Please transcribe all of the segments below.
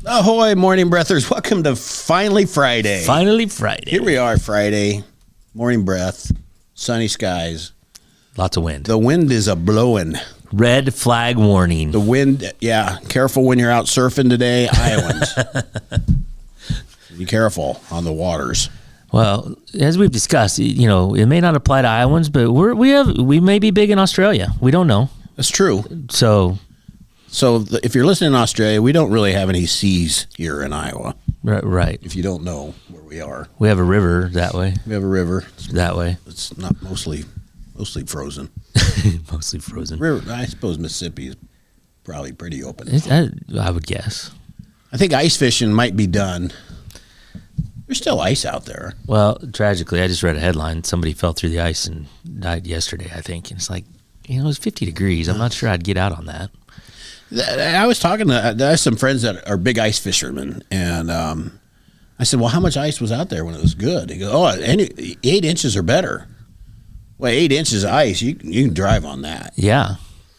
Ahoy, morning breathers. Welcome to Finally Friday. Finally Friday. Here we are, Friday. Morning breath. Sunny skies. Lots of wind. The wind is a-blowing. Red flag warning. The wind, yeah. Careful when you're out surfing today, Iowans. Be careful on the waters. Well, as we've discussed, you know, it may not apply to Iowans, but we may be big in Australia. We don't know. That's true. So if you're listening in Australia, we don't really have any seas here in Iowa. Right. If you don't know where we are. We have a river that way. We have a river. That way. It's not mostly frozen. Mostly frozen. River, I suppose Mississippi is probably pretty open. I would guess. I think ice fishing might be done. There's still ice out there. Well, tragically, I just read a headline. Somebody fell through the ice and died yesterday, I think. And it's like, you know, it was 50 degrees. I'm not sure I'd get out on that. I was talking to I have some friends that are big ice fishermen, and I said, well, how much ice was out there when it was good? He goes, 8 inches or better. Well, 8 inches of ice, you can drive on that. Yeah.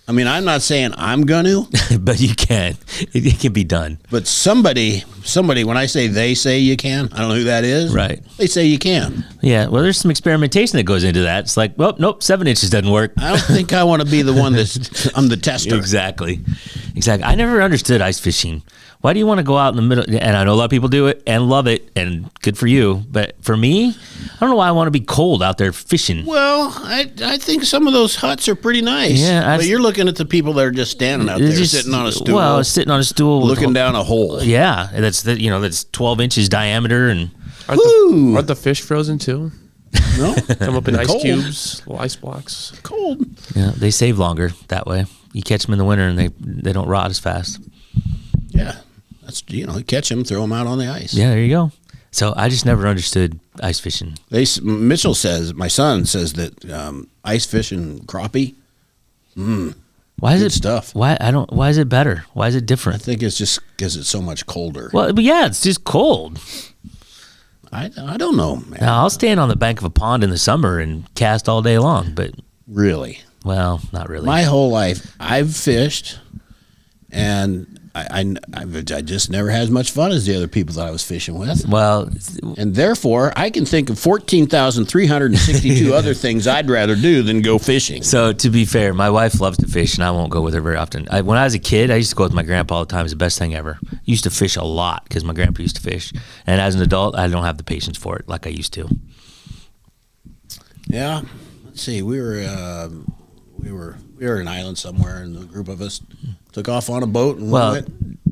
I mean, I'm not saying I'm going to. But you can. It can be done. But somebody, when I say they say you can, I don't know who that is. Right. They say you can. Yeah. Well, there's some experimentation that goes into that. It's like, well, nope, 7 inches doesn't work. I don't think I want to be the one I'm the tester. Exactly. I never understood ice fishing. Why do you want to go out in the middle? And I know a lot of people do it and love it, and good for you. But for me, I don't know why I want to be cold out there fishing. Well, I think some of those huts are pretty nice. Yeah, but you're looking at the people that are just standing out there, sitting on a stool. Well, sitting on a stool, looking down a hole. Yeah, that's 12 inches diameter, and aren't the fish frozen too? No, come up in ice cold. cubes, little ice blocks. Cold. Yeah, they save longer that way. You catch them in the winter, and they don't rot as fast. Yeah. That's, catch them, throw them out on the ice. Yeah, there you go. So I just never understood ice fishing. Mitchell says, my son says that ice fishing crappie. Why is it stuff? Why is it better? Why is it different? I think it's just because it's so much colder. Well, but yeah, it's just cold. I don't know, man. Now I'll stand on the bank of a pond in the summer and cast all day long, but really, well, not really. My whole life, I've fished, and I just never had as much fun as the other people that I was fishing with. Well, and therefore, I can think of 14,362 other things I'd rather do than go fishing. So to be fair, my wife loves to fish, and I won't go with her very often. When I was a kid, I used to go with my grandpa all the time. It was the best thing ever. Used to fish a lot because my grandpa used to fish. And as an adult, I don't have the patience for it like I used to. Yeah. Let's see. We were in an island somewhere, and a group of us took off on a boat, and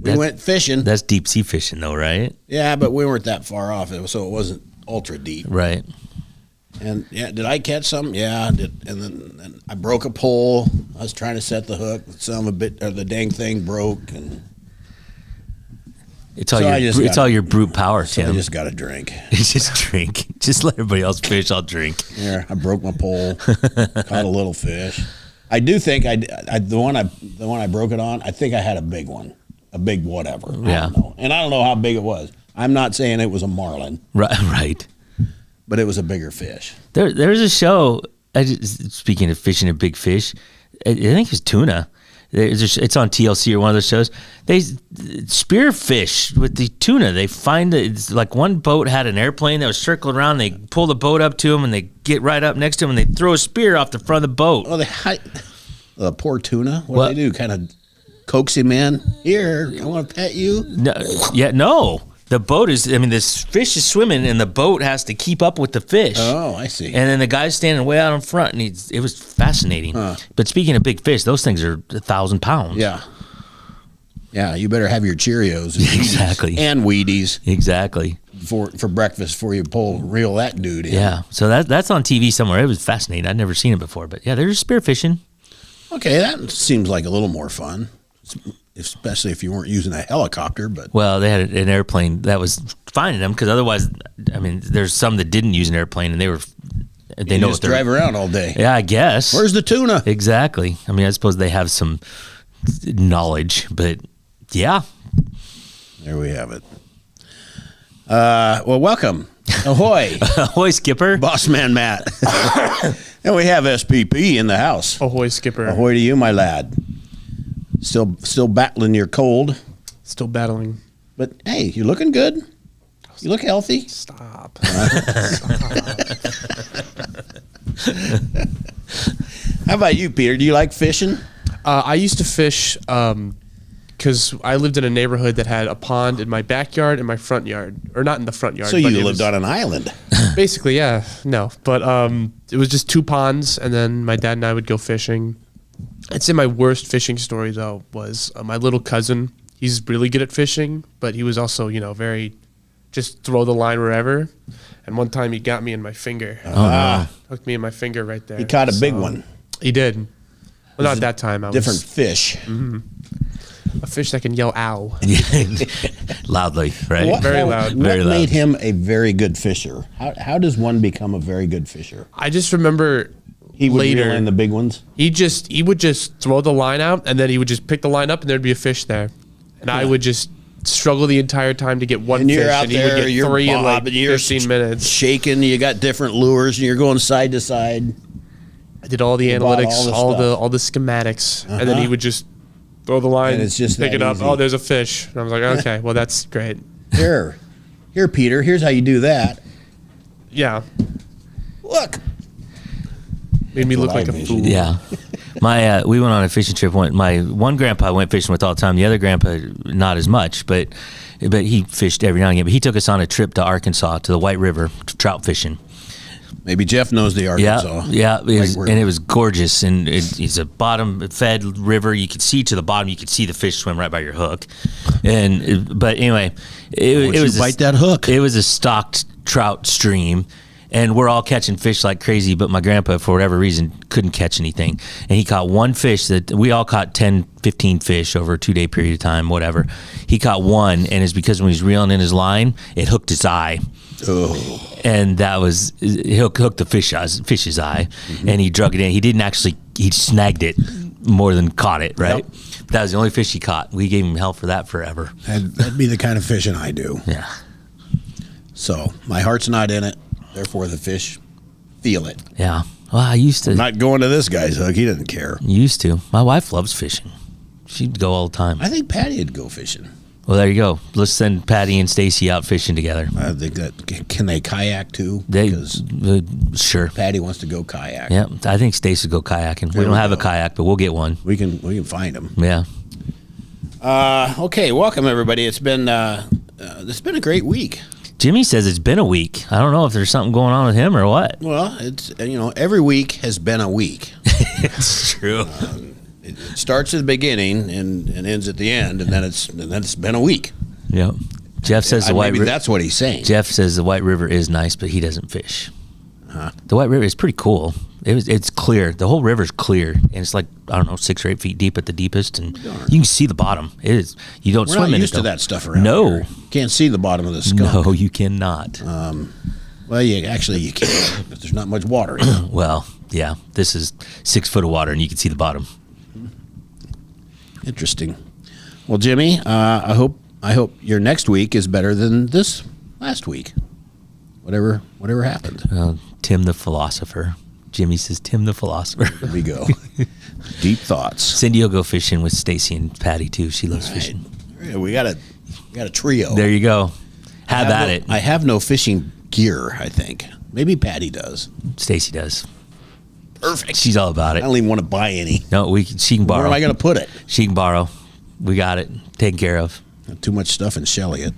we went fishing. That's deep sea fishing, though, right? Yeah, but we weren't that far off, so it wasn't ultra deep. Right. And yeah, did I catch something? Yeah, I did. And then I broke a pole. I was trying to set the hook. The dang thing broke, and it's all your brute power, Tim. I just got to drink. Just drink. Just let everybody else fish. I'll drink. Yeah, I broke my pole. Caught a little fish. I do think the one I broke it on. I think I had a big one, a big whatever. Yeah. I don't know. And I don't know how big it was. I'm not saying it was a marlin. Right. But it was a bigger fish. There's a show. Speaking of fishing and big fish, I think it's tuna. It's on TLC or one of those shows. They spear fish with the tuna. They find it's like one boat had an airplane that was circling around. They pull the boat up to them, and they get right up next to them, and they throw a spear off the front of the boat. Oh, poor tuna. What do they do? Kind of coax him in. Here, I want to pet you. No. The boat this fish is swimming, and the boat has to keep up with the fish. Oh, I see. And then the guy's standing way out in front, and it was fascinating. Huh. But speaking of big fish, those things are 1,000 pounds. Yeah. Yeah, you better have your Cheerios and Wheaties. Exactly. For breakfast before you reel that dude in. Yeah, so that's on TV somewhere. It was fascinating. I'd never seen it before, but yeah, they're just spear fishing. Okay, that seems like a little more fun. Especially if you weren't using a helicopter, but well, they had an airplane that was finding them because otherwise, there's some that didn't use an airplane and they just drive around all day. Yeah, I guess. Where's the tuna? Exactly. I suppose they have some knowledge, but yeah. There we have it. Well, welcome. Ahoy. Ahoy, Skipper. Boss Man Matt. And we have SPP in the house. Ahoy, Skipper. Ahoy to you, my lad. Still battling your cold. Still battling. But hey, you're looking good. You look healthy. Stop. How about you, Peter? Do you like fishing? I used to fish because I lived in a neighborhood that had a pond in my backyard and my front yard, or not in the front yard. So but you it lived was- on an island. Basically, yeah. No, but it was just 2 ponds, and then my dad and I would go fishing. I'd say my worst fishing story though was my little cousin. He's really good at fishing, but he was also, very just throw the line wherever. And one time he got me in my finger. Hooked me in my finger right there. He caught a big one. He did. Well, not that time. I Different was fish. a fish that can yell "ow." Loudly, right? What, Very loud. Very what loud. made him a very good fisher? How does one become a very good fisher? I just remember He would later reel in the big ones. he would just throw the line out, and then he would just pick the line up, and there'd be a fish there, and I would just struggle the entire time to get one And fish, you're out and he would there, get you're 3 in like bobbing, you're 15 minutes. shaking. You got different lures, and you're going side to side. I did all the You bought analytics, all the stuff. all the schematics, and then he Uh-huh. would just throw the line, And it's just pick that it up. easy. Oh, there's a fish. And I was like, okay, well that's great. Here, Peter. Here's how you do that. Yeah, Look. made me look what I like a envisioned. fool. Yeah. We went on a fishing trip. My one grandpa I went fishing with all the time. The other grandpa, not as much, but he fished every now and again. But he took us on a trip to Arkansas, to the White River, trout fishing. Maybe Jeff knows the Arkansas. Yeah. River. And it was gorgeous. And it's a bottom-fed river. You could see to the bottom. You could see the fish swim right by your hook. But anyway, it you was bite that hook. It was a stocked trout stream. And we're all catching fish like crazy, but my grandpa, for whatever reason, couldn't catch anything. And he caught one fish that we all caught 10, 15 fish over a 2-day period of time, whatever. He caught one, and it's because when he's reeling in his line, it hooked his eye. Oh. And that was, he hooked the fish's eye, and he drug it in. He didn't actually, he snagged it more than caught it, right? Yep. That was the only fish he caught. We gave him hell for that forever. That'd be the kind of fishing I do. Yeah. So my heart's not in it. Therefore, the fish feel it. Yeah. Well, I used to. Not going to this guy's hook. He doesn't care. Used to. My wife loves fishing. She'd go all the time. I think Patty would go fishing. Well, there you go. Let's send Patty and Stacy out fishing together. I think that can they kayak too? They Because sure. Patty wants to go kayak. Yeah, I think Stacy would go kayaking. We There don't we have a go. kayak, but we'll get one. We can find him. Yeah. Okay, welcome everybody. It's been a great week. Jimmy says it's been a week. I don't know if there's something going on with him or what. Well, it's every week has been a week. It's true. It starts at the beginning and ends at the end, and then it's been a week. Yep. Jeff says the White Maybe River. that's what he's saying. Jeff says the White River is nice, but he doesn't fish. Uh-huh. The White River is pretty cool. It's clear. The whole river's clear, and it's like 6 or 8 feet deep at the deepest, and you can see the bottom. It is. You don't We're swim not in used it. to though. that stuff around No. here. Can't see the bottom of the skunk. No, you cannot. Well, you can, but there's not much water in it. Well, yeah. This is 6 foot of water, and you can see the bottom. Interesting. Well, Jimmy, I hope your next week is better than this last week. Whatever happened. Tim the philosopher. Jimmy says Tim the philosopher. There we go. Deep thoughts. Cindy will go fishing with Stacy and Patty too. She loves fishing. Right. We got a trio. There you go. Have at it. I have no fishing gear, I think. Maybe Patty does. Stacy does. Perfect. She's all about I it. don't even want to buy any. No, she can Where borrow. am I going to put it? She can borrow. We got it taken care of. Not too much stuff in Shelliot.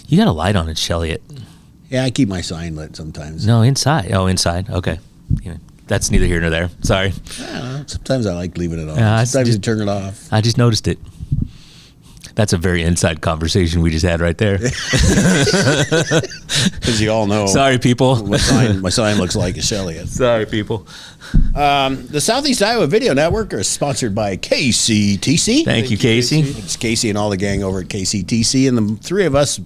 You got a light on it, Shelliot. Yeah, I keep my sign lit sometimes. No, inside. Oh, inside. Okay. Yeah, that's neither here nor there. Sorry. Sometimes I like leaving it on. Yeah, I Sometimes just- you turn it off. I just noticed it. That's a very inside conversation we just had right there. Because you all know Sorry, people. my sign looks like a Shelliot. Sorry, people. The Southeast Iowa Video Network is sponsored by KCTC. Thank you, Casey. It's Casey and all the gang over at KCTC, and the three of us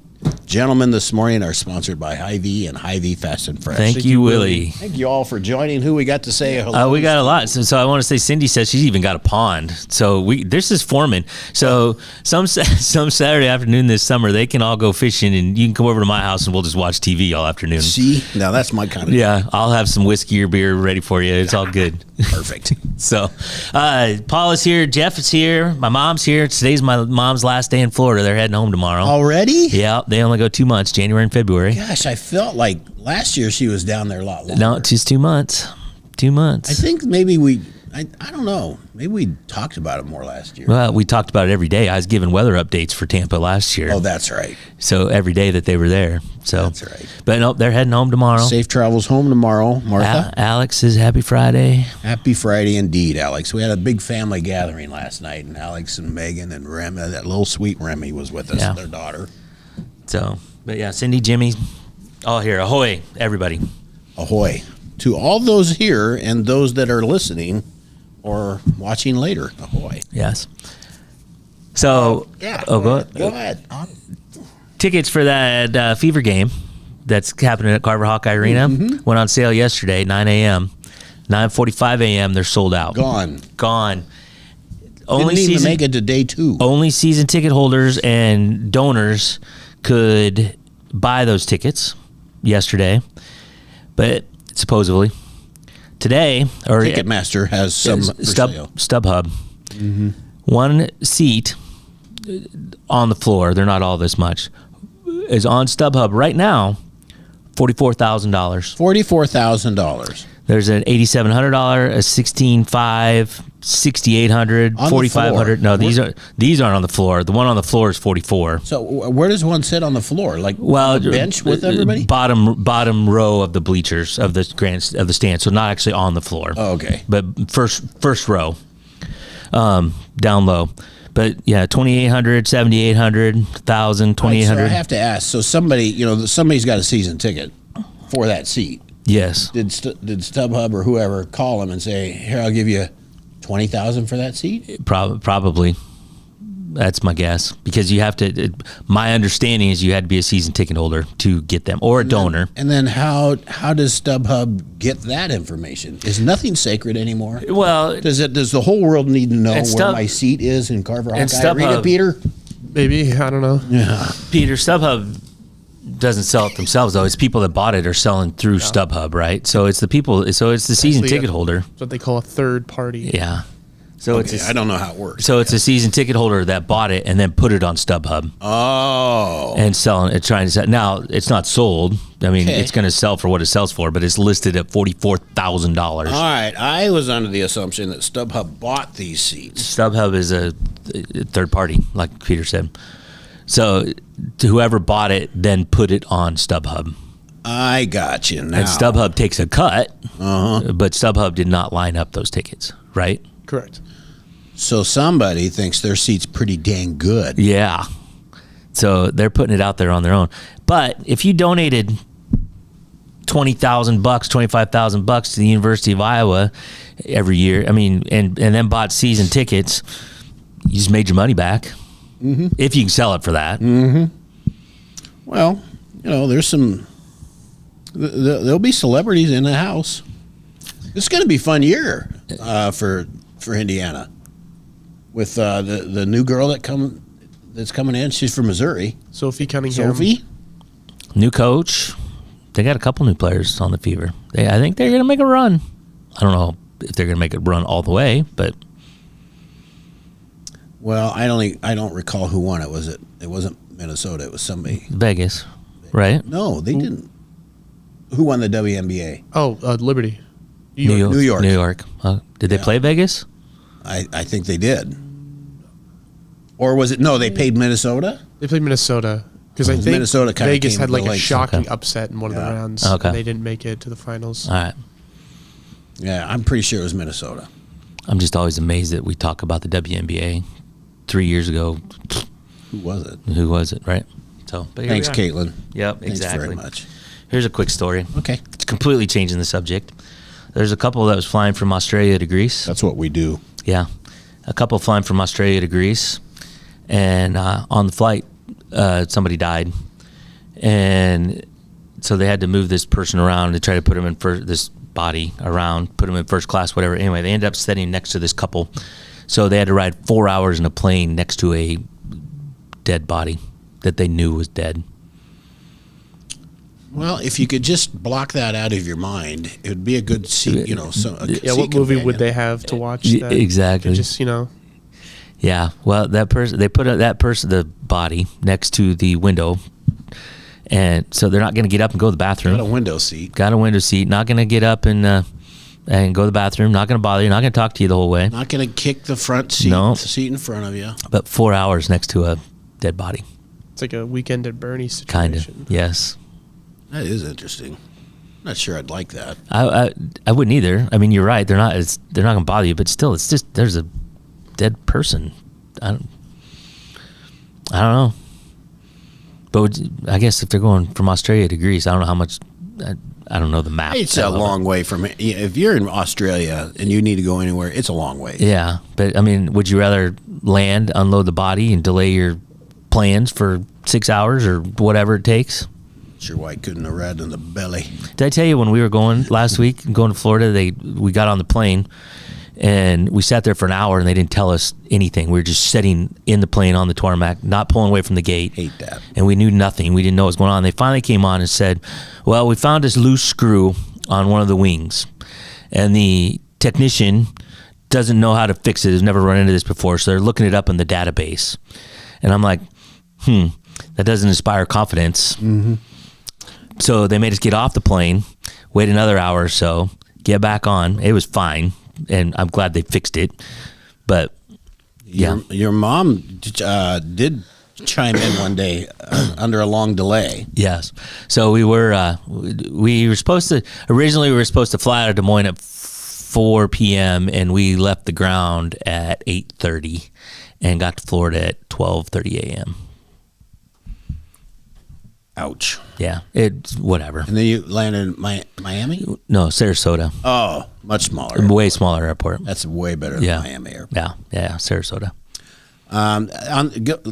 Gentlemen, this morning are sponsored by Hy-Vee and Hy-Vee Fast and Fresh. Thank you, Willie. Thank you all for joining. Who we got to say hello? We got a lot. So I want to say Cindy says she's even got a pond. So this is Foreman. So some Saturday afternoon this summer, they can all go fishing, and you can come over to my house and we'll just watch TV all afternoon. See, now that's my kind of Yeah, I'll have some whiskey or beer ready for you. It's all good. perfect. So Paul is here. Jeff is here. My mom's here. Today's my mom's last day in Florida. They're heading home tomorrow. Already? Yeah, they only go 2 months, January and February. Gosh, I felt like last year she was down there a lot longer. No, just 2 months. 2 months. I think maybe I don't know. Maybe we talked about it more last year. Well, we talked about it every day. I was giving weather updates for Tampa last year. Oh, that's right. So every day that they were there. So That's right. But no, they're heading home tomorrow. Safe travels home tomorrow, Martha. Alex says happy Friday. Happy Friday indeed, Alex. We had a big family gathering last night, and Alex and Megan and Remy, that little sweet Remy was with us, Yeah. their daughter. So, but yeah, Cindy, Jimmy, all here. Ahoy, everybody. Ahoy. To all those here and those that are listening or watching later, ahoy. Yes. So, go ahead. Go ahead. Tickets for that Fever game that's happening at Carver Hawkeye Arena went on sale yesterday, 9 a.m. 9:45 a.m. They're sold out. Gone. Only Didn't even season, make it to day 2. only season ticket holders and donors could buy those tickets yesterday, but supposedly today or Ticketmaster has some for sale. StubHub. One seat on the floor, they're not all this much, is on StubHub right now, $44,000. $44,000. There's an $8,700, a $16,500, $6,800, On the $4,500. No, floor. these aren't on the floor. The one on the floor is $44,000. So where does one sit on the floor? Like Well, on the bench with everybody? Bottom row of the bleachers of the stand, so not actually on the floor. Oh, okay. But first row, down low. But yeah, 2,800, 7,800, 1,000, So I 2,800. have to ask. So somebody's got a season ticket for that seat. Yes. Did StubHub or whoever call them and say, "Here, I'll give you 20,000 for that seat"? Probably. That's my guess, because you have to. My understanding is you had to be a season ticket holder to get them, or a donor. And then how does StubHub get that information? Is nothing sacred anymore? Well, Does the whole world need to know And where my seat is in Carver and Hawkeye Arena, StubHub- Peter? Maybe, I don't know. Yeah. Peter, StubHub doesn't sell it themselves though. It's people that bought it are selling through StubHub, right? So it's the people. So it's the season Actually, ticket holder. It's what they call a third party. Yeah. So Okay, it's I don't know how it works. so it's a season ticket holder that bought it and then put it on StubHub Oh. and selling it, trying to sell. Now it's not sold. I mean, Okay. it's going to sell for what it sells for, but it's listed at $44,000. All right. I was under the assumption that StubHub bought these seats. StubHub is a third party, like Peter said. So whoever bought it then put it on StubHub. I got you now. And StubHub takes a cut, Uh-huh. but StubHub did not line up those tickets, right? Correct. So somebody thinks their seat's pretty dang good. Yeah. So they're putting it out there on their own. But if you donated $20,000, $25,000 to the University of Iowa every year, I mean, and then bought season tickets, you just made your money back. If you can sell it for that. Well, there's some. There'll be celebrities in the house. It's going to be a fun year for Indiana with the new girl that's coming in. She's from Missouri. Sophie Cunningham. Sophie. New coach. They got a couple new players on the Fever. I think they're going to make a run. I don't know if they're going to make it run all the way, but Well, I don't recall who won it. It wasn't Minnesota. It was somebody. Vegas, right? No, they didn't. Who won the WNBA? Oh, Liberty. New York. New York. Did they Yeah. play Vegas? I think they did. Or was it? No, they paid Minnesota. They played Minnesota because I think Minnesota kinda Vegas came had to like the a Lakes. shocking Okay. upset in one of Yeah. the rounds. Okay. And they didn't make it to the finals. All right. Yeah, I'm pretty sure it was Minnesota. I'm just always amazed that we talk about the WNBA. 3 years ago, Who was it? who was it, right? So, but here we Thanks, are. Caitlin. Yep, Thanks exactly. very much. Here's a quick story. Okay, It's completely changing the subject. There's a couple that was flying from Australia to Greece. that's what we do. Yeah. A couple flying from Australia to Greece. And on the flight, somebody died. And so they had to move this person around to try to put him in this body around, put him in first class, whatever. Anyway, they ended up sitting next to this couple. So they had to ride 4 hours in a plane next to a dead body that they knew was dead. Well, if you could just block that out of your mind, it would be a good seat, Yeah, what movie would they have to watch? That Exactly. just, Yeah. Well, that person, they put the body next to the window, and so they're not going to get up and go to the bathroom. Got a window seat. Got a window seat. Not going to get up and go to the bathroom. Not going to bother you. Not going to talk to you the whole way. Not going to kick the front seat, No. the seat in front of you. But 4 hours next to a dead body. it's like a Weekend at Bernie's situation. Kind of. Yes. That is interesting. Not sure I'd like that. I wouldn't either. I mean, you're right. They're not going to bother you, but still, it's just there's a dead person. I don't know. But I guess if they're going from Australia to Greece, I don't know how much. I don't know the map. It's a long way from it. If you're in Australia and you need to go anywhere, it's a long way. Yeah, but I mean, would you rather land, unload the body, and delay your plans for 6 hours or whatever it takes? Sure, why couldn't have rat in the belly? Did I tell you when we were going last week, going to Florida, we got on the plane and we sat there for an hour and they didn't tell us anything. We were just sitting in the plane on the tarmac, not pulling away from the gate. Hate that. And we knew nothing. We didn't know what was going on. They finally came on and said, well, we found this loose screw on one of the wings. And the technician doesn't know how to fix it. Has never run into this before. So they're looking it up in the database. And I'm like, that doesn't inspire confidence. Mm-hmm. So they made us get off the plane, wait another hour or so, get back on. It was fine, and I'm glad they fixed it. But yeah, your mom did chime in one day under a long delay. Yes. So we were supposed to fly out of Des Moines at 4 p.m. and we left the ground at 8:30 and got to Florida at 12:30 a.m. Ouch. Yeah, it's whatever. And then you landed in Miami? No, Sarasota. Oh, much smaller. Way smaller airport. That's way better than Miami Airport. Yeah, Sarasota.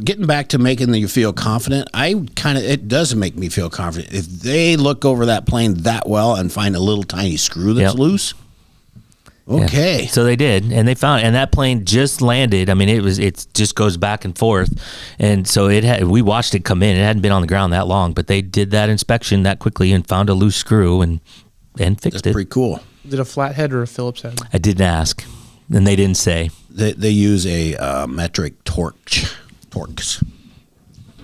Getting back to making you feel confident, it does make me feel confident. If they look over that plane that well and find a little tiny screw that's loose, okay. Yeah. So they did, and they found, and that plane just landed. I mean, it just goes back and forth, and so we watched it come in. It hadn't been on the ground that long, but they did that inspection that quickly and found a loose screw and fixed it. Pretty cool. Is it a flathead or a Phillips head? I didn't ask, and they didn't say. They use a metric Torx.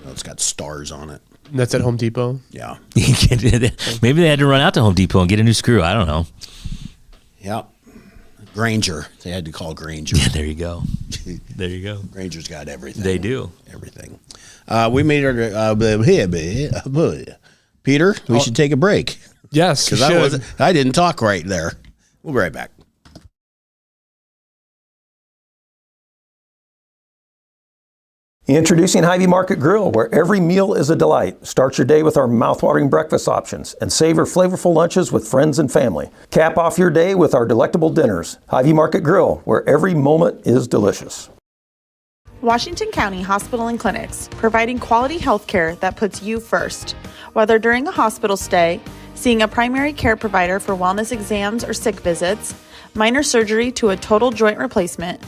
It's got stars on it. And that's at Home Depot? Yeah. Maybe they had to run out to Home Depot and get a new screw. I don't know. Yep. Granger. They had to call Granger. Yeah, there you go. There you go. Granger's got everything. They do. Everything. We made our Peter, we should take a break. Yes, Because I didn't talk right there. We'll be right back. Introducing Hy-Vee Market Grill, where every meal is a delight. Start your day with our mouthwatering breakfast options and savor flavorful lunches with friends and family. Cap off your day with our delectable dinners. Hy-Vee Market Grill, where every moment is delicious. Washington County Hospital and Clinics, providing quality health care that puts you first. Whether during a hospital stay, seeing a primary care provider for wellness exams or sick visits, minor surgery to a total joint replacement,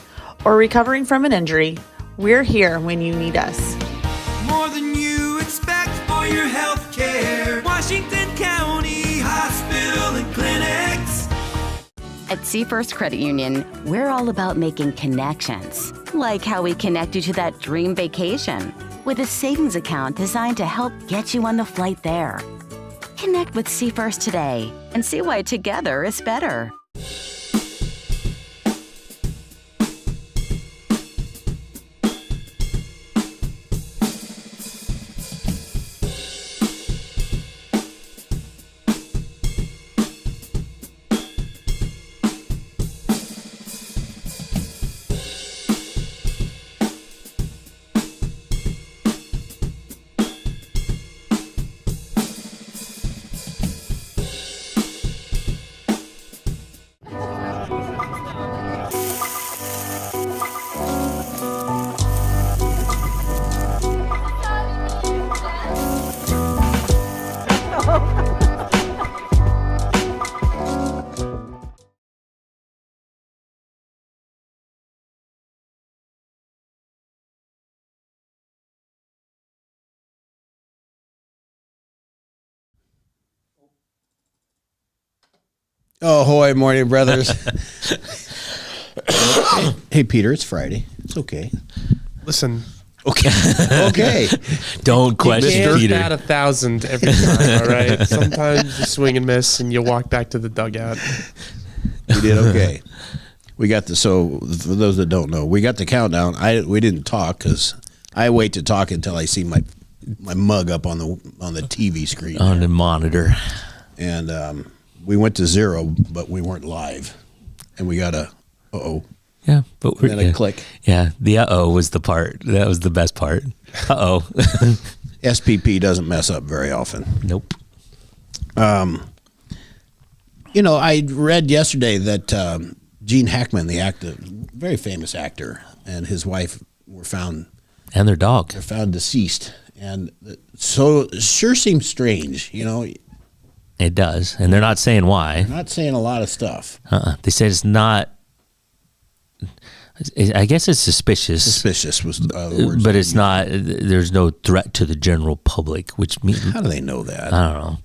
or recovering from an injury, we're here when you need us. More than you expect for your health care. Washington County Hospital and Clinics. At Seafirst Credit Union, we're all about making connections. Like how we connect you to that dream vacation with a savings account designed to help get you on the flight there. Connect with Seafirst today and see why together is better. Oh, hoy, morning, brothers. Hey, Peter, it's Friday. It's okay. Listen, Okay. Okay. Don't question can't Peter. bat 1,000 every time. All right. Sometimes you swing and miss, and you walk back to the dugout. We did okay. We got so for those that don't know, we got the countdown. We didn't talk because I wait to talk until I see my mug up on the TV screen. On the monitor. And we went to 0, but we weren't live. And we got a uh-oh. Yeah, but we're And then a click. Yeah, the uh-oh was the part. That was the best part. Uh-oh. SPP doesn't mess up very often. Nope. You know, I read yesterday that Gene Hackman, the actor, very famous actor, and his wife were found And their dog. deceased. And so it sure seems strange, you know. It does. And they're not saying why. Not saying a lot of stuff. They said it's not. I guess it's suspicious. Suspicious was the word. But it's not. There's no threat to the general public, which means How do they know that? I don't know.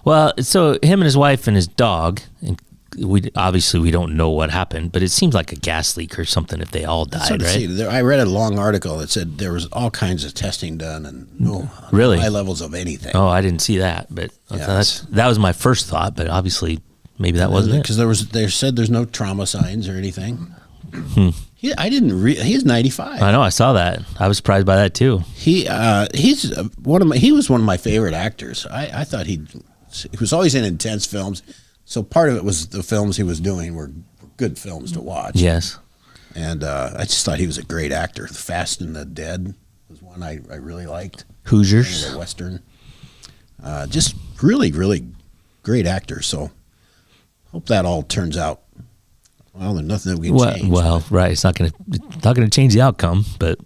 Well, so him and his wife and his dog, and we don't know what happened, but it seems like a gas leak or something if they all died, right? I read a long article that said there was all kinds of testing done and no Really? high levels of anything. Oh, I didn't see that, but Yes. that was my first thought, but obviously maybe that wasn't it. Because they said there's no trauma signs or anything. He's 95. I know, I saw that. I was surprised by that too. He was one of my favorite actors. I thought he was always in intense films. So part of it was the films he was doing were good films to watch. Yes. And I just thought he was a great actor. Fast and the Dead was one I really liked. Hoosiers. Kind of a Western. Just really, really great actor. So hope that all turns out. Well, there's nothing that we can change. Well, right. It's not going to change the outcome, but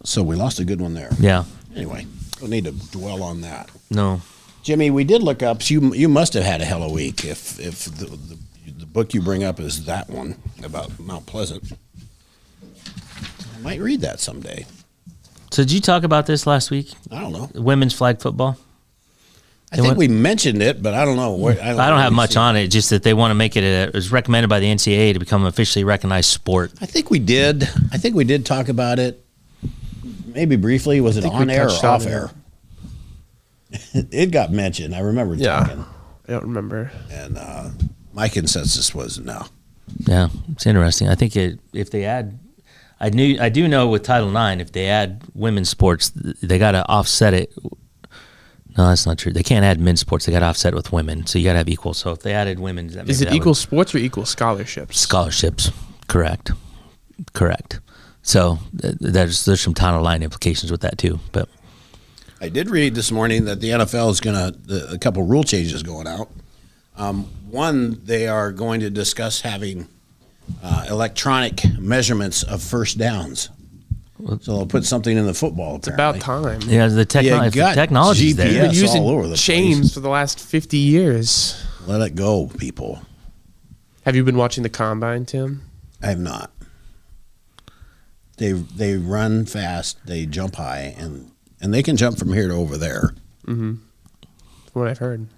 So we lost a good one there. yeah. Anyway, don't need to dwell on that. No. Jimmy, we did look up. So you must have had a hell of a week if the book you bring up is that one about Mount Pleasant. I might read that someday. So did you talk about this last week? I don't know. Women's flag football? I think we mentioned it, but I don't know. I don't have much on it. Just that they want to make it was recommended by the NCAA to become an officially recognized sport. I think we did. I think we did talk about it. Maybe briefly. Was it think we on air or touched on off it. air? It got mentioned. I remember talking. I don't remember. And my consensus was no. Yeah, it's interesting. I think if they add, I do know with Title IX, if they add women's sports, they got to offset it. No, that's not true. They can't add men's sports. They got to offset it with women. So you got to have equal. So if they added women's, Is it equal sports or equal scholarships? scholarships? Correct. So there's some Title IX implications with that too. But I did read this morning that the NFL is going to a couple rule changes going out. One, they are going to discuss having electronic measurements of first downs. So they'll put something in the football. It's about time. yeah, the technology's GPS. there. They've been Yes, using all over the chains place. for the last 50 years. Let it go, people. Have you been watching the combine, Tim? I have not. They run fast, they jump high, and they can jump from here to over there. From what I've heard.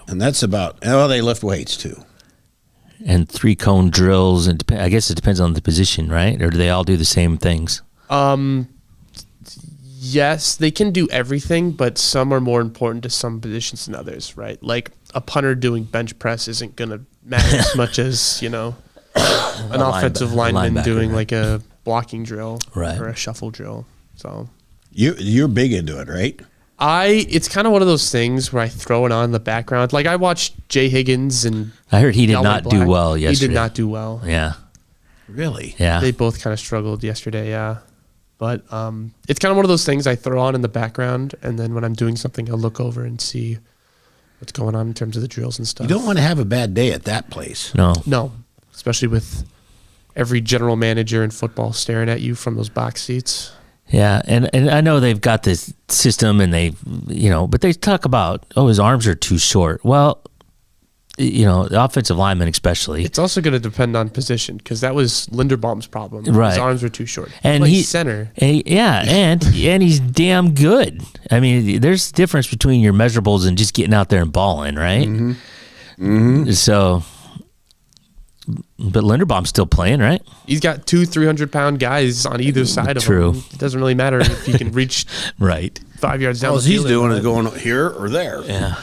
And that's about. Oh, they lift weights too. And 3-cone drills, and I guess it depends on the position, right? Or do they all do the same things? Yes, they can do everything, but some are more important to some positions than others, right? Like a punter doing bench press isn't going to matter as much as, an offensive lineman linebacker, doing right. like a blocking drill Right. or a shuffle drill. So You're big into it, right? it's kind of one of those things where I throw it on in the background. Like I watched Jay Higgins and I heard he did Yahweh not do Black. well He yesterday. did not do well. Yeah. Really? Yeah. They both kind of struggled yesterday, yeah. But it's kind of one of those things I throw on in the background, and then when I'm doing something, I'll look over and see what's going on in terms of the drills and stuff. You don't want to have a bad day at that place. No, especially with every general manager in football staring at you from those box seats. Yeah, and I know they've got this system, and but they talk about, his arms are too short. Well, the offensive lineman especially. It's also going to depend on position because that was Linderbaum's problem. Right. His arms were too short. And He's he's center. and he's damn good. I mean, there's a difference between your measurables and just getting out there and balling, right? Mm-hmm. So, but Linderbaum's still playing, right? He's got 2 300-pound guys on either side of True. him. It doesn't really matter if he can reach Right. 5 yards down All the he's field. doing is going here or there. Yeah.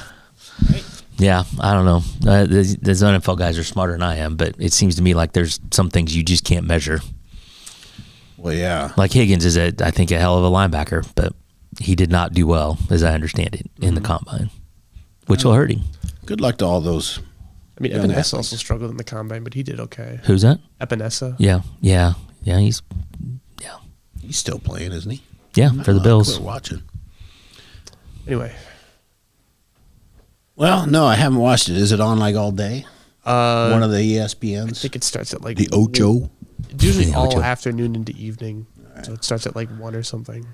Yeah, I don't know. Those NFL guys are smarter than I am, but it seems to me like there's some things you just can't measure. Well, yeah. Like Higgins is, I think, a hell of a linebacker, but he did not do well, as I understand it, in the combine, which will hurt him. Good luck to all those. I mean, young Epinesa athletes. also struggled in the combine, but he did okay. Who's that? Epinesa. Yeah. He's He's still playing, isn't he? for the Bills. Quit watching. Anyway, Well, no, I haven't watched it. Is it on like all day? One of the I ESPNs? think it starts at like The Ocho? It's usually The all Ocho. afternoon into evening, so it starts at like 1 or something.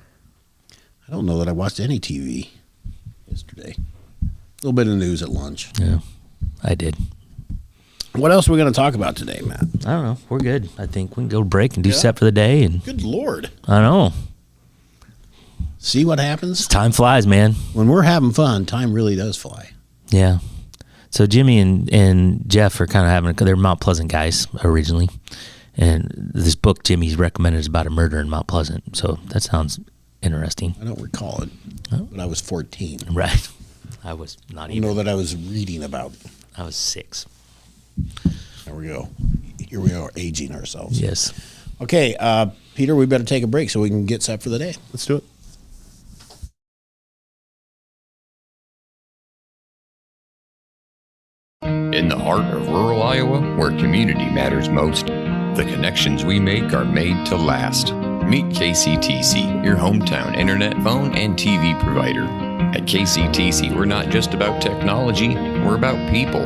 I don't know that I watched any TV yesterday. A little bit of news at lunch. Yeah, I did. What else are we going to talk about today, Matt? I don't know. We're good. I think we can go to break and do set for the day. And Good Lord. I know. See what happens? Time flies, man. When we're having fun, time really does fly. Yeah. So Jimmy and Jeff are kind of having, they're Mount Pleasant guys originally. And this book Jimmy's recommended is about a murder in Mount Pleasant. So that sounds interesting. I don't recall it, but I was 14. Right. I was not I know even. that I was reading about. I was 6. There we go. Here we are aging ourselves. Yes. Okay, Peter, we better take a break so we can get set for the day. Let's do it. In the heart of rural Iowa, where community matters most, the connections we make are made to last. Meet KCTC, your hometown internet, phone, and TV provider. At KCTC, we're not just about technology, we're about people.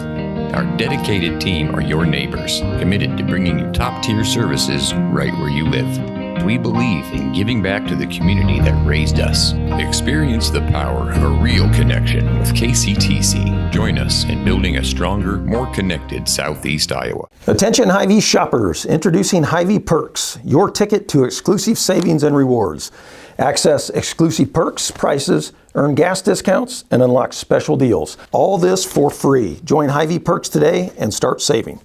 Our dedicated team are your neighbors, committed to bringing you top-tier services right where you live. We believe in giving back to the community that raised us. Experience the power of a real connection with KCTC. Join us in building a stronger, more connected Southeast Iowa. Attention Hy-Vee shoppers, introducing Hy-Vee Perks, your ticket to exclusive savings and rewards. Access exclusive perks, prices, earn gas discounts, and unlock special deals. All this for free. Join Hy-Vee Perks today and start saving.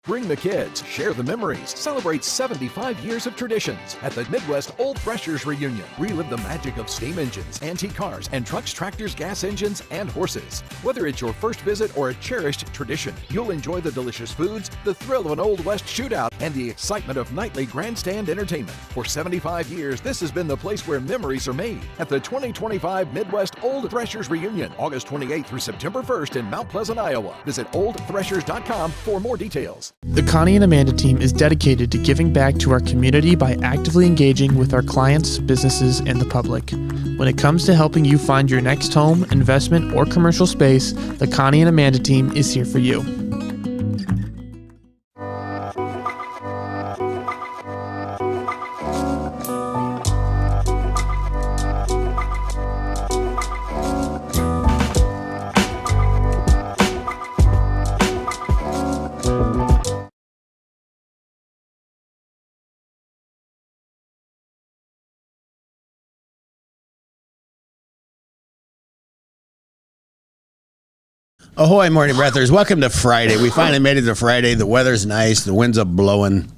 Bring the kids, share the memories, celebrate 75 years of traditions at the Midwest Old Threshers Reunion. Relive the magic of steam engines, antique cars, and trucks, tractors, gas engines, and horses. Whether it's your first visit or a cherished tradition, you'll enjoy the delicious foods, the thrill of an Old West shootout, and the excitement of nightly grandstand entertainment. For 75 years, this has been the place where memories are made at the 2025 Midwest Old Threshers Reunion, August 28th through September 1st in Mount Pleasant, Iowa. Visit oldthreshers.com for more details. The Connie and Amanda team is dedicated to giving back to our community by actively engaging with our clients, businesses, and the public. When it comes to helping you find your next home, investment, or commercial space, the Connie and Amanda team is here for you. Ahoy, morning breathers. Welcome to Friday. We finally made it to Friday. The weather's nice. The wind's up blowing.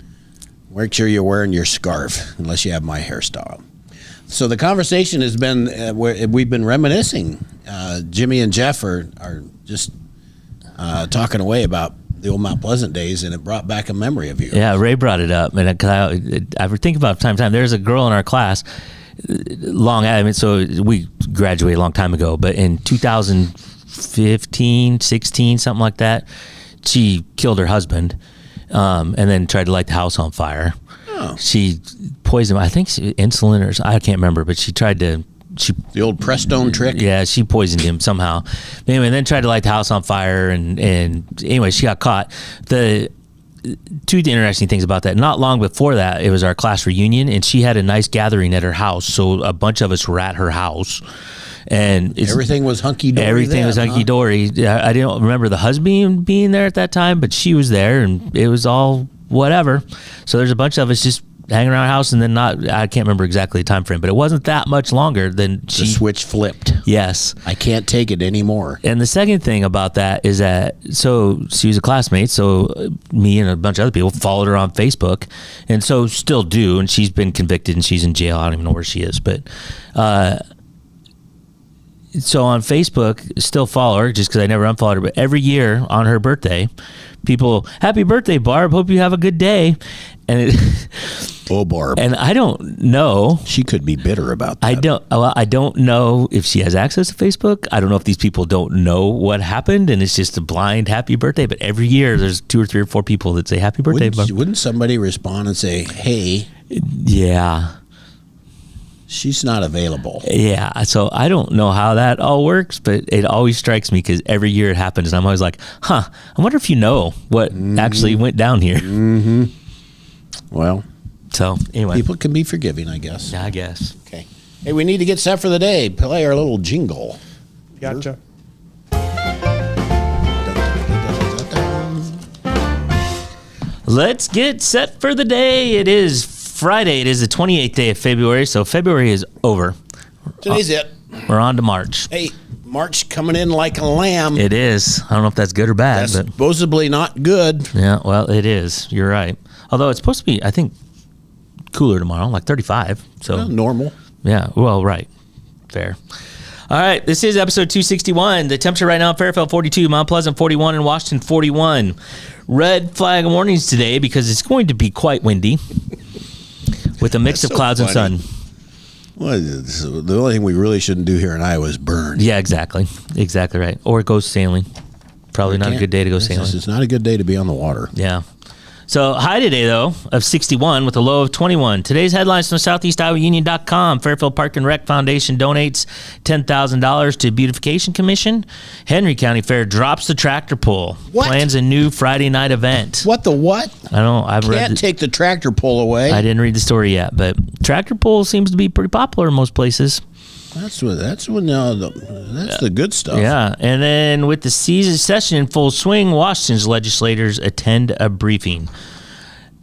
Make sure you're wearing your scarf, unless you have my hairstyle. So the conversation has been, we've been reminiscing. Jimmy and Jeff are just talking away about the old Mount Pleasant days, and it brought back a memory of you. Yeah, Ray brought it up, and I think about it from time to time. There's a girl in our class, so we graduated a long time ago, but in 2015, 16, something like that, she killed her husband, and then tried to light the house on fire. Oh. She poisoned, I think insulin, or I can't remember, but she tried to. The old Prestone trick? Yeah, she poisoned him somehow. Anyway, and then tried to light the house on fire, and anyway, she got caught. The two interesting things about that, not long before that, it was our class reunion, and she had a nice gathering at her house, so a bunch of us were at her house. And everything was hunky-dory. Everything was hunky-dory. I didn't remember the husband being there at that time, but she was there, and it was all whatever. So there's a bunch of us just hanging around our house, and then I can't remember exactly the time frame, but it wasn't that much longer than The switch flipped. Yes. I can't take it anymore. And the second thing about that is that, so she was a classmate, so me and a bunch of other people followed her on Facebook, and so still do, and she's been convicted and she's in jail. I don't even know where she is, but so on Facebook, still follow her just because I never unfollowed her, but every year on her birthday, people, happy birthday, Barb, hope you have a good day. And Oh, Barb. and I don't know. She could be bitter about that. I don't know if she has access to Facebook. I don't know if these people don't know what happened and it's just a blind happy birthday. But every year there's 2 or 3 or 4 people that say happy birthday. Wouldn't somebody respond and say, hey, Yeah. she's not available? Yeah. So I don't know how that all works, but it always strikes me because every year it happens. And I'm always like, I wonder if you know what actually went down here. Mm-hmm. Well, so anyway. People can be forgiving, I guess. I guess. Okay. Hey, we need to get set for the day. Play our little jingle. Gotcha. Let's get set for the day. It is Friday. It is the 28th day of February. So February is over. Today's it. We're on to March. Hey, March coming in like a lamb. It is. I don't know if that's good or bad. That's but supposedly not good. yeah, well, it is. You're right. Although it's supposed to be, I think, cooler tomorrow, like 35. So Well, normal. yeah, well, right. Fair. All right, this is episode 261. The temperature right now in Fairfield 42, Mount Pleasant 41, and Washington 41. Red flag warnings today because it's going to be quite windy with a mix That's of so clouds funny. and sun. Well, the only thing we really shouldn't do here in Iowa is burn. Yeah, exactly. Exactly right. Or go sailing. Probably not a good day to go sailing. It's not a good day to be on the water. Yeah. So high today, though, of 61 with a low of 21. Today's headlines from SoutheastIowaUnion.com. Fairfield Park and Rec Foundation donates $10,000 to Beautification Commission. Henry County Fair drops the tractor pull. What? Plans a new Friday night event. What the what? I don't know. I've read. Can't take the tractor pull away. I didn't read the story yet, but tractor pull seems to be pretty popular in most places. That's the good stuff. Yeah, and then with the season session in full swing, Washington's legislators attend a briefing.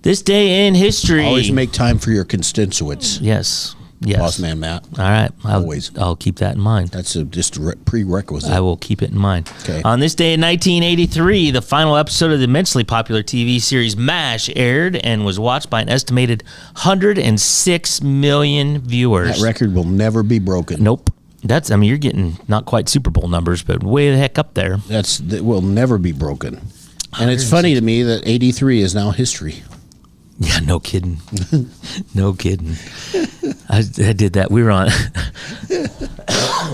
This day in history. Always make time for your constituents. Yes. Boss man Matt. All right. Always. I'll keep that in mind. That's just a prerequisite. I will keep it in mind. Okay. On this day in 1983, the final episode of the immensely popular TV series MASH aired and was watched by an estimated 106 million viewers. That record will never be broken. Nope. You're getting not quite Super Bowl numbers, but way the heck up there. That will never be broken. And it's funny to me that 83 is now history. Yeah, no kidding. No kidding. I did that. We were on.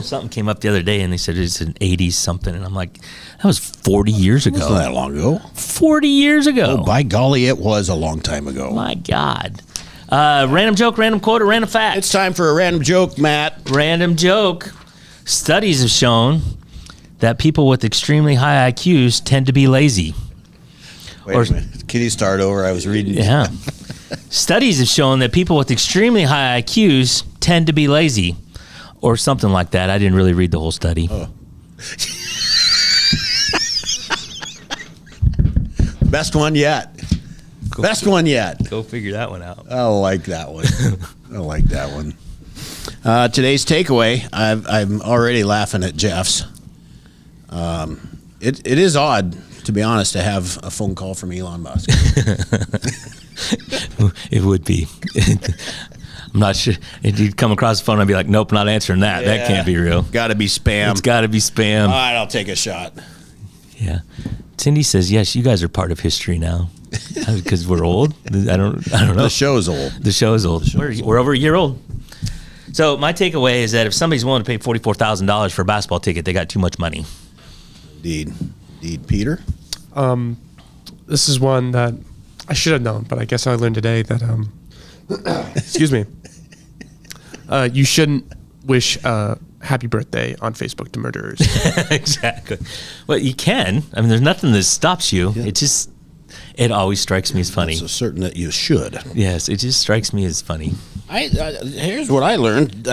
Something came up the other day and they said it's an 80s something. And I'm like, that was 40 years ago. It wasn't that long ago. 40 years ago. Oh, by golly, it was a long time ago. My God. Random joke, random quote, or random fact. It's time for a random joke, Matt. Random joke. Studies have shown that people with extremely high IQs tend to be lazy. Wait a minute. Can you start over? I was reading. Yeah. Studies have shown that people with extremely high IQs tend to be lazy, or something like that. I didn't really read the whole study. Oh. Best one yet. Best one yet. Go figure that one out. I like that one. I like that one. Today's takeaway. I'm already laughing at Jeff's. It is odd, to be honest, to have a phone call from Elon Musk. It would be. I'm not sure. If you'd come across the phone, I'd be like, nope, not answering that. Yeah. That can't be real. Got to be spam. It's got to be spam. All right, I'll take a shot. Yeah. Cindy says, yes, you guys are part of history now. Because we're old? I don't know. The show's old. The show is old. We're over a year old. So my takeaway is that if somebody's willing to pay $44,000 for a basketball ticket, they got too much money. Indeed. Peter? This is one that I should have known, but I guess I learned today that, excuse me, you shouldn't wish happy birthday on Facebook to murderers. Exactly. Well, you can. I mean, there's nothing that stops you. Yeah. It always strikes me as funny. So certain that you should. Yes, it just strikes me as funny. Here's what I learned.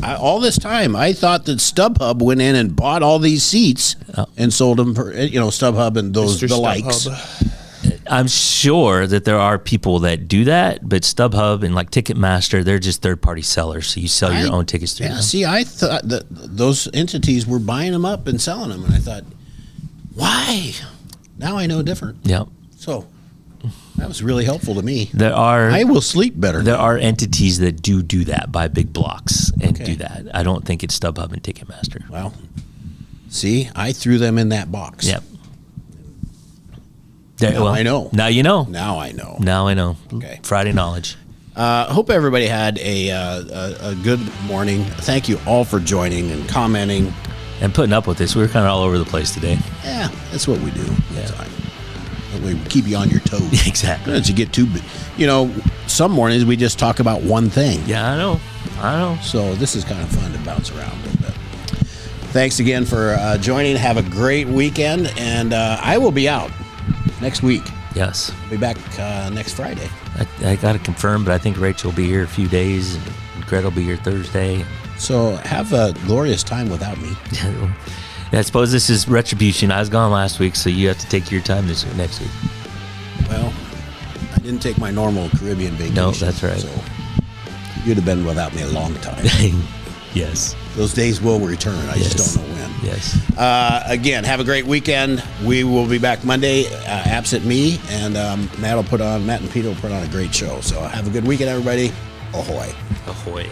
All this time, I thought that StubHub went in and bought all these seats and sold them for, StubHub and those Mr. the likes. StubHub. I'm sure that there are people that do that, but StubHub and like Ticketmaster, they're just third-party sellers. So you sell your own tickets through them. See, I thought that those entities were buying them up and selling them, and I thought, why? Now I know different. Yeah. So that was really helpful to me. I will sleep better. There are entities that do that, buy big blocks and Okay. do that. I don't think it's StubHub and Ticketmaster. Well, see, I threw them in that box. Yep. Now I know. Now you know. Now I know. Now I know. Okay. Friday knowledge. Hope everybody had a good morning. Thank you all for joining and commenting. And putting up with this. We were kind of all over the place today. Yeah, that's what we do. Yeah. We keep you on your toes. Exactly. As you get too, some mornings we just talk about one thing. Yeah, I know. So this is kind of fun to bounce around a little bit. Thanks again for joining. Have a great weekend, and I will be out next week. Yes. I'll be back next Friday. I got to confirm, but I think Rachel will be here a few days, and Greta will be here Thursday. So have a glorious time without me. I suppose this is retribution. I was gone last week, so you have to take your time next week. Well, I didn't take my normal Caribbean vacation. No, that's right. So you'd have been without me a long time. Yes. Those days will return. I Yes. just don't know when. Yes. Again, have a great weekend. We will be back Monday, absent me, and Matt and Peter will put on a great show. So have a good weekend, everybody. Ahoy. Ahoy.